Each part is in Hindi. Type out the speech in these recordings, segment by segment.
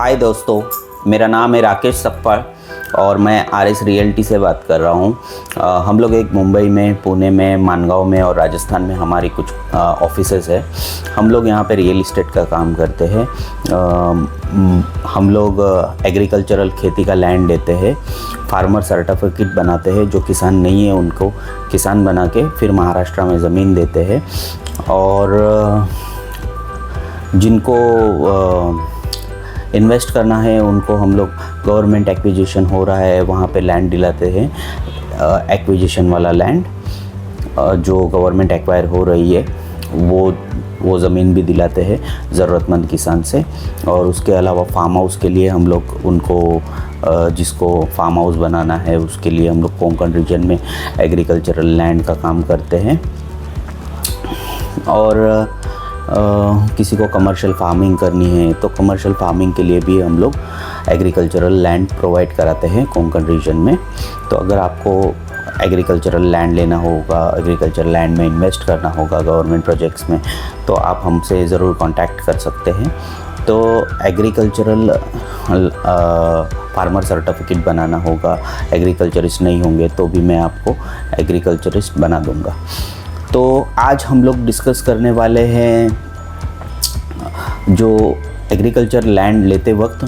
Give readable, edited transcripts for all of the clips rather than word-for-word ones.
हाय दोस्तों, मेरा नाम है राकेश सप्पड़ और मैं आरएस रियल्टी से बात कर रहा हूँ। हम लोग एक मुंबई में, पुणे में, मानगांव में और राजस्थान में हमारी कुछ ऑफिसेस है। हम लोग यहाँ पे रियल इस्टेट का काम करते हैं। हम लोग एग्रीकल्चरल खेती का लैंड देते हैं, फार्मर सर्टिफिकेट बनाते हैं, जो किसान नहीं है उनको किसान बना के फिर महाराष्ट्र में ज़मीन देते हैं। और जिनको इन्वेस्ट करना है उनको हम लोग गवर्नमेंट एक्विजिशन हो रहा है वहाँ पे लैंड दिलाते हैं। एक्विजिशन वाला लैंड जो गवर्नमेंट एक्वायर हो रही है वो ज़मीन भी दिलाते हैं ज़रूरतमंद किसान से। और उसके अलावा फार्म हाउस के लिए हम लोग उनको जिसको फार्म हाउस बनाना है उसके लिए हम लोग कोंकण रीजन में एग्रीकल्चरल लैंड का काम करते हैं। और किसी को कमर्शियल फार्मिंग करनी है तो कमर्शियल फार्मिंग के लिए भी हम लोग एग्रीकल्चरल लैंड प्रोवाइड कराते हैं कोंकण रीजन में। तो अगर आपको एग्रीकल्चरल लैंड लेना होगा, एग्रीकल्चरल लैंड में इन्वेस्ट करना होगा गवर्नमेंट प्रोजेक्ट्स में, तो आप हमसे ज़रूर कांटेक्ट कर सकते हैं। तो एग्रीकल्चरल फार्मर सर्टिफिकेट बनाना होगा, एग्रीकल्चरिस्ट नहीं होंगे तो भी मैं आपको एग्रीकल्चरिस्ट बना दूंगा। तो आज हम लोग डिस्कस करने वाले हैं जो एग्रीकल्चर लैंड लेते वक्त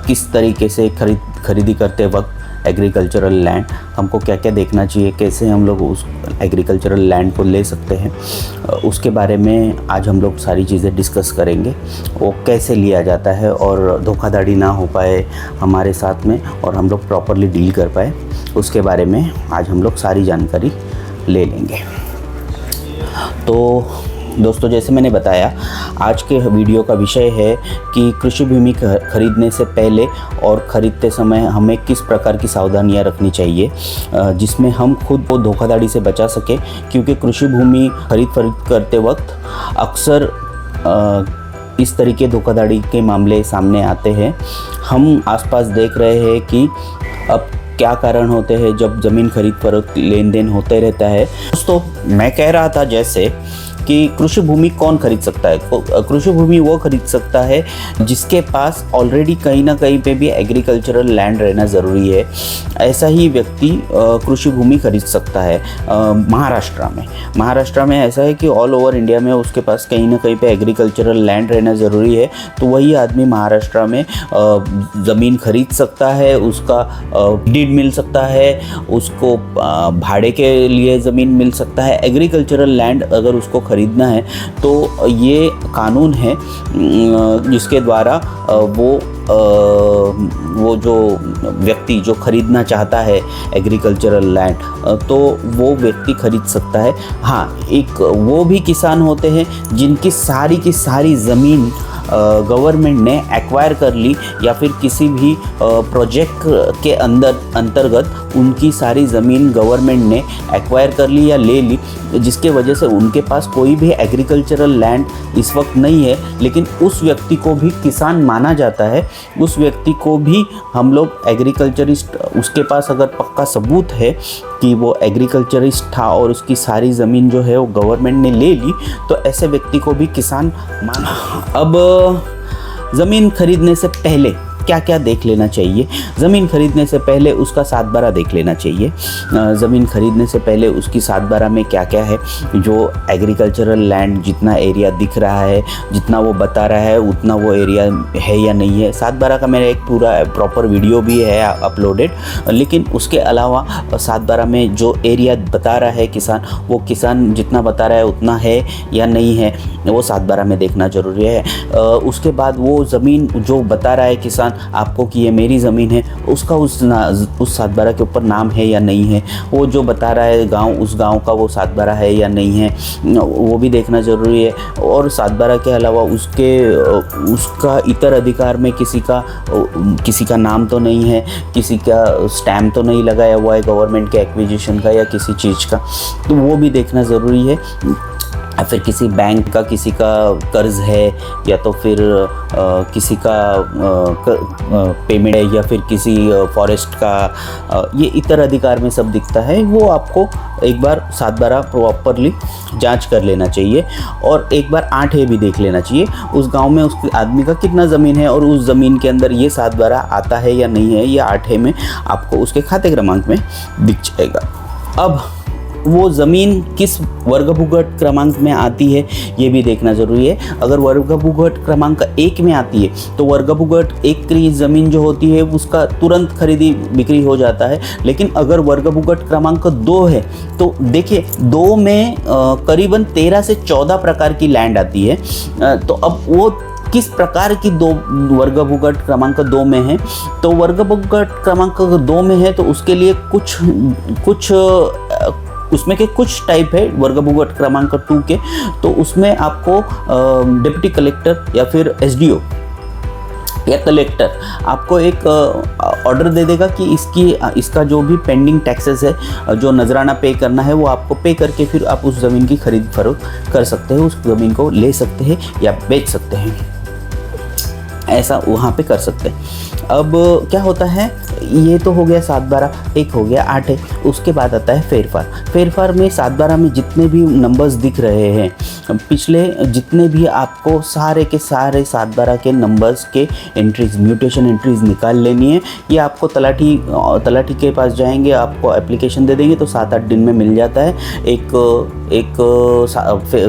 किस तरीके से खरीदी करते वक्त एग्रीकल्चरल लैंड हमको क्या क्या देखना चाहिए, कैसे हम लोग उस एग्रीकल्चरल लैंड को ले सकते हैं, उसके बारे में आज हम लोग सारी चीज़ें डिस्कस करेंगे। वो कैसे लिया जाता है और धोखाधड़ी ना हो पाए हमारे साथ में और हम लोग प्रॉपरली डील कर पाए, उसके बारे में आज हम लोग सारी जानकारी ले लेंगे। तो दोस्तों, जैसे मैंने बताया, आज के वीडियो का विषय है कि कृषि भूमि खरीदने से पहले और ख़रीदते समय हमें किस प्रकार की सावधानियां रखनी चाहिए जिसमें हम खुद को धोखाधड़ी से बचा सके। क्योंकि कृषि भूमि खरीद करते वक्त अक्सर इस तरीके धोखाधड़ी के मामले सामने आते हैं। हम आसपास देख रहे हैं कि अब क्या कारण होते हैं जब ज़मीन खरीद फरोख्त लेन देन होते रहता है। दोस्तों, मैं कह रहा था जैसे कि कृषि भूमि कौन खरीद सकता है। कृषि भूमि वो खरीद सकता है जिसके पास ऑलरेडी कहीं ना कहीं पे भी एग्रीकल्चरल लैंड रहना ज़रूरी है। ऐसा ही व्यक्ति कृषि भूमि खरीद सकता है। महाराष्ट्र में ऐसा है कि ऑल ओवर इंडिया में उसके पास कहीं ना कहीं पे एग्रीकल्चरल लैंड रहना ज़रूरी है। तो वही आदमी महाराष्ट्र में ज़मीन खरीद सकता है, उसका डीड मिल सकता है, उसको भाड़े के लिए ज़मीन मिल सकता है। एग्रीकल्चरल लैंड अगर उसको खरीदना है तो ये कानून है जिसके द्वारा वो जो व्यक्ति जो खरीदना चाहता है एग्रीकल्चरल लैंड तो वो व्यक्ति खरीद सकता है। हाँ, एक वो भी किसान होते हैं जिनकी सारी की सारी ज़मीन गवर्नमेंट ने एक्वायर कर ली या फिर किसी भी प्रोजेक्ट के अंतर्गत उनकी सारी ज़मीन गवर्नमेंट ने एक्वायर कर ली या ले ली, जिसके वजह से उनके पास कोई भी एग्रीकल्चरल लैंड इस वक्त नहीं है। लेकिन उस व्यक्ति को भी किसान माना जाता है, उस व्यक्ति को भी हम लोग एग्रीकल्चरिस्ट, उसके पास अगर पक्का सबूत है कि वो एग्रीकल्चरिस्ट था और उसकी सारी ज़मीन जो है वो गवर्नमेंट ने ले ली, तो ऐसे व्यक्ति को भी किसान माना। अब ज़मीन खरीदने से पहले क्या क्या देख लेना चाहिए। ज़मीन खरीदने से पहले उसका 7/12 देख लेना चाहिए। ज़मीन खरीदने से पहले उसकी 7/12 में क्या क्या है, जो एग्रीकल्चरल लैंड जितना एरिया दिख रहा है, जितना वो बता रहा है उतना वो एरिया है या नहीं है। 7/12 का मेरा एक पूरा प्रॉपर वीडियो भी है अपलोडेड। लेकिन उसके अलावा 7/12 में जो एरिया बता रहा है किसान, वो किसान जितना बता रहा है उतना है या नहीं है, वो 7/12 में देखना ज़रूरी है। उसके बाद वो ज़मीन जो बता रहा है किसान आपको कि ये मेरी ज़मीन है, उसका उस 7/12 के ऊपर नाम है या नहीं है। वो जो बता रहा है गांव, उस गांव का वो 7/12 है या नहीं है, वो भी देखना ज़रूरी है। और 7/12 के अलावा उसका इतर अधिकार में किसी का नाम तो नहीं है, किसी का स्टैम्प तो नहीं लगाया हुआ है गवर्नमेंट के एक्विजिशन का या किसी चीज़ का, तो वो भी देखना ज़रूरी है। फिर किसी बैंक का किसी का कर्ज है, या तो फिर किसी का पेमेंट है, या फिर किसी फॉरेस्ट का, ये इतर अधिकार में सब दिखता है। वो आपको एक बार 7/12 प्रॉपरली जांच कर लेना चाहिए, और एक बार 8A भी देख लेना चाहिए उस गांव में उस आदमी का कितना ज़मीन है, और उस ज़मीन के अंदर ये 7/12 आता है या नहीं है, ये 8A में आपको उसके खाते क्रमांक में दिख जाएगा। अब वो ज़मीन किस वर्गभूगट क्रमांक में आती है ये भी देखना ज़रूरी है। अगर वर्गभूगट क्रमांक 1 में आती है तो वर्गभूगट 1 की ज़मीन जो होती है उसका तुरंत खरीदी बिक्री हो जाता है। लेकिन अगर वर्गभूगट क्रमांक 2 है तो देखिए 2 में करीबन 13 से 14 प्रकार की लैंड आती है। तो अब वो किस प्रकार की दो वर्गभूगट क्रमांक 2 में है, तो वर्गभूगट क्रमांक 2 में है तो उसके लिए कुछ उसमें के कुछ टाइप है वर्गभूगट क्रमांक 2 के। तो उसमें आपको डिप्टी कलेक्टर या फिर SDO या कलेक्टर आपको एक ऑर्डर दे देगा कि इसका जो भी पेंडिंग टैक्सेस है, जो नजराना पे करना है, वो आपको पे करके फिर आप उस ज़मीन की खरीद फरोख्त कर सकते हैं, उस ज़मीन को ले सकते हैं या बेच सकते हैं, ऐसा वहाँ पे कर सकते हैं। अब क्या होता है, ये तो हो गया 7/12, एक हो गया 8 है। उसके बाद आता है फेरफार। फेरफार में 7/12 में जितने भी नंबर्स दिख रहे हैं, पिछले जितने भी आपको सारे के सारे 7/12 के नंबर्स के एंट्रीज, म्यूटेशन एंट्रीज निकाल लेनी है। ये आपको तलाठी के पास जाएंगे, आपको एप्लीकेशन दे देंगे तो 7-8 दिन में मिल जाता है। एक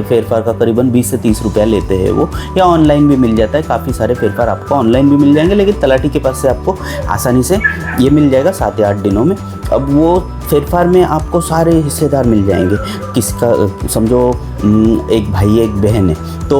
फेरफार का करीबन 20 से 30 रुपया लेते हैं वो, या ऑनलाइन भी मिल जाता है। काफ़ी सारे फेरफार आपको ऑनलाइन भी मिल जाएंगे, लेकिन तलाठी के पास से आपको आसानी से ये मिल जाएगा 7 या 8 दिनों में। अब वो फेरफार में आपको सारे हिस्सेदार मिल जाएंगे। किसका समझो एक भाई एक बहन है, तो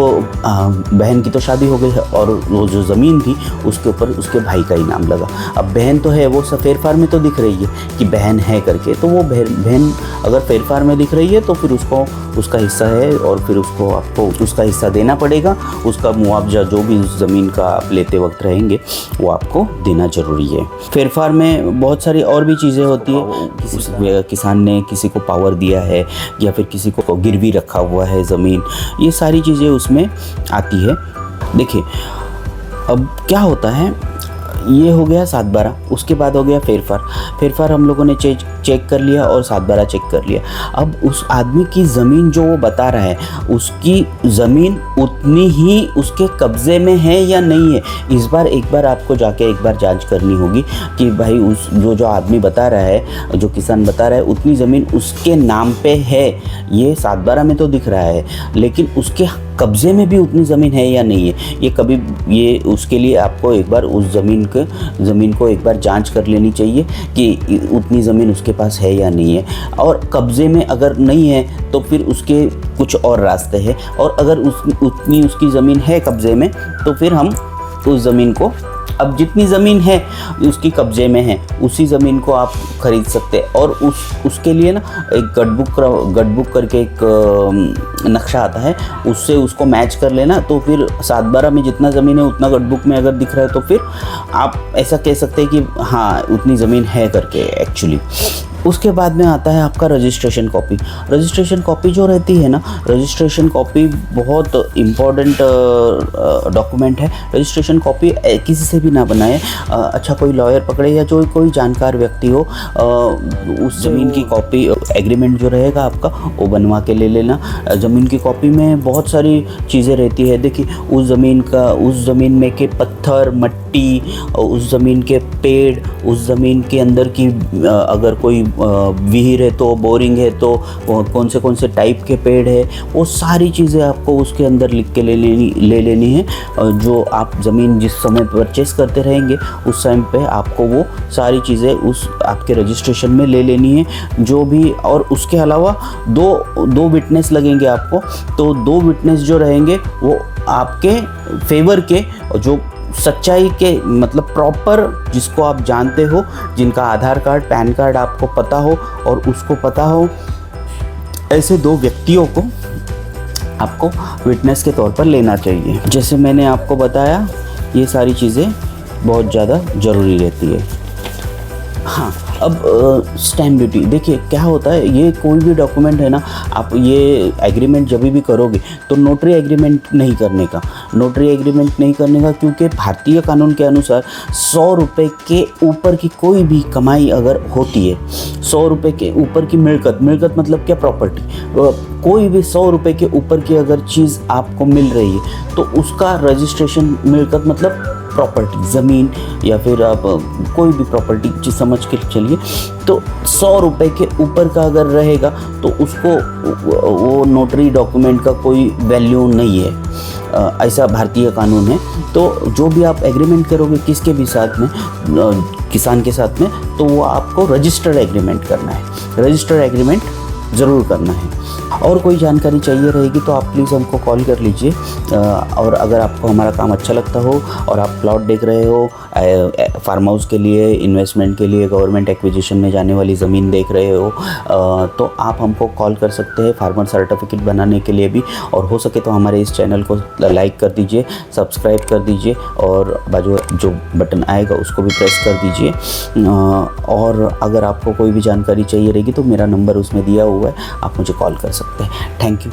बहन की तो शादी हो गई है और वो जो ज़मीन थी उसके ऊपर उसके भाई का ही नाम लगा। अब बहन तो है, वो फेरफार में तो दिख रही है कि बहन है करके, तो वो बहन अगर फेरफार में दिख रही है तो फिर उसको उसका हिस्सा है, और फिर उसको आपको उसका हिस्सा देना पड़ेगा। उसका मुआवजा जो भी उस ज़मीन का आप लेते वक्त रहेंगे वो आपको देना ज़रूरी है। फेरफार में बहुत सारी और भी चीज़ें होती है। किसान ने किसी को पावर दिया है या फिर किसी को गिरवी रखा हुआ है ज़मीन, ये सारी चीज़ें उसमें आती है। देखिए अब क्या होता है, ये हो गया 7/12, उसके बाद हो गया फेरफार हम लोगों ने चेक कर लिया और 7/12 चेक कर लिया। अब उस आदमी की ज़मीन जो वो बता रहा है, उसकी ज़मीन उतनी ही उसके कब्ज़े में है या नहीं है, इस बार एक बार आपको जाके एक बार जांच करनी होगी कि भाई उस जो आदमी बता रहा है, जो किसान बता रहा है, उतनी ज़मीन उसके नाम पे है। ये 7/12 में तो दिख रहा है, लेकिन उसके कब्ज़े में भी उतनी ज़मीन है या नहीं है, ये उसके लिए आपको एक बार उस ज़मीन को एक बार जांच कर लेनी चाहिए कि उतनी ज़मीन उसके पास है या नहीं है। और कब्ज़े में अगर नहीं है तो फिर उसके कुछ और रास्ते हैं, और अगर उतनी उसकी ज़मीन है कब्ज़े में तो फिर हम उस ज़मीन को, अब जितनी ज़मीन है उसकी कब्ज़े में है, उसी ज़मीन को आप खरीद सकते हैं। और उसके लिए ना एक गटबुक करके एक नक्शा आता है, उससे उसको मैच कर लेना। तो फिर 7/12 में जितना ज़मीन है उतना गटबुक में अगर दिख रहा है तो फिर आप ऐसा कह सकते हैं कि हाँ उतनी ज़मीन है करके एक्चुअली। उसके बाद में आता है आपका रजिस्ट्रेशन कॉपी। रजिस्ट्रेशन कॉपी जो रहती है ना, रजिस्ट्रेशन कॉपी बहुत इम्पॉर्टेंट डॉक्यूमेंट है। रजिस्ट्रेशन कॉपी किसी से भी ना बनाए, अच्छा कोई लॉयर पकड़े या जो कोई जानकार व्यक्ति हो, उस ज़मीन की कॉपी, एग्रीमेंट जो रहेगा आपका वो बनवा के ले लेना। ज़मीन की कॉपी में बहुत सारी चीज़ें रहती है। देखिए उस ज़मीन में के पत्थर, मट्टी, उस ज़मीन के पेड़, उस ज़मीन के अंदर की अगर कोई विहीर है तो, बोरिंग है तो, कौन से टाइप के पेड़ है, वो सारी चीज़ें आपको उसके अंदर लिख के ले लेनी है। जो आप ज़मीन जिस समय परचेस करते रहेंगे उस टाइम पे आपको वो सारी चीज़ें उस आपके रजिस्ट्रेशन में ले लेनी है जो भी। और उसके अलावा दो विटनेस लगेंगे आपको, तो 2 विटनेस जो रहेंगे वो आपके फेवर के, जो सच्चाई के मतलब प्रॉपर, जिसको आप जानते हो, जिनका आधार कार्ड, पैन कार्ड आपको पता हो और उसको पता हो, ऐसे 2 व्यक्तियों को आपको विटनेस के तौर पर लेना चाहिए। जैसे मैंने आपको बताया, ये सारी चीज़ें बहुत ज़्यादा ज़रूरी रहती है। हाँ, अब स्टैम्प ड्यूटी देखिए क्या होता है, ये कोई भी डॉक्यूमेंट है ना, आप ये एग्रीमेंट जब भी करोगे तो नोटरी एग्रीमेंट नहीं करने का, नोटरी एग्रीमेंट नहीं करने का, क्योंकि भारतीय कानून के अनुसार 100 रुपये के ऊपर की कोई भी कमाई अगर होती है, 100 रुपये के ऊपर की मिलकत मतलब क्या, प्रॉपर्टी, कोई भी 100 रुपये के ऊपर की अगर चीज़ आपको मिल रही है तो उसका रजिस्ट्रेशन, मिलकत मतलब प्रॉपर्टी, ज़मीन या फिर आप कोई भी प्रॉपर्टी चीज़ समझ के चलिए, तो 100 रुपये के ऊपर का अगर रहेगा तो उसको वो नोटरी डॉक्यूमेंट का कोई वैल्यू नहीं है, ऐसा भारतीय कानून है। तो जो भी आप एग्रीमेंट करोगे किसके भी साथ में, किसान के साथ में, तो वो आपको रजिस्टर्ड एग्रीमेंट करना है, रजिस्टर्ड एग्रीमेंट ज़रूर करना है। और कोई जानकारी चाहिए रहेगी तो आप प्लीज़ हमको कॉल कर लीजिए। और अगर आपको हमारा काम अच्छा लगता हो और आप प्लॉट देख रहे हो, फार्म हाउस के लिए, इन्वेस्टमेंट के लिए, गवर्नमेंट एक्विजिशन में जाने वाली ज़मीन देख रहे हो, तो आप हमको कॉल कर सकते हैं फार्मर सर्टिफिकेट बनाने के लिए भी। और हो सके तो हमारे इस चैनल को लाइक कर दीजिए, सब्सक्राइब कर दीजिए और बाजू जो बटन आएगा उसको भी प्रेस कर दीजिए। और अगर आपको कोई भी जानकारी चाहिए रहेगी तो मेरा नंबर उसमें दिया हुआ है, आप मुझे कॉल कर सकते हैं। Thank you.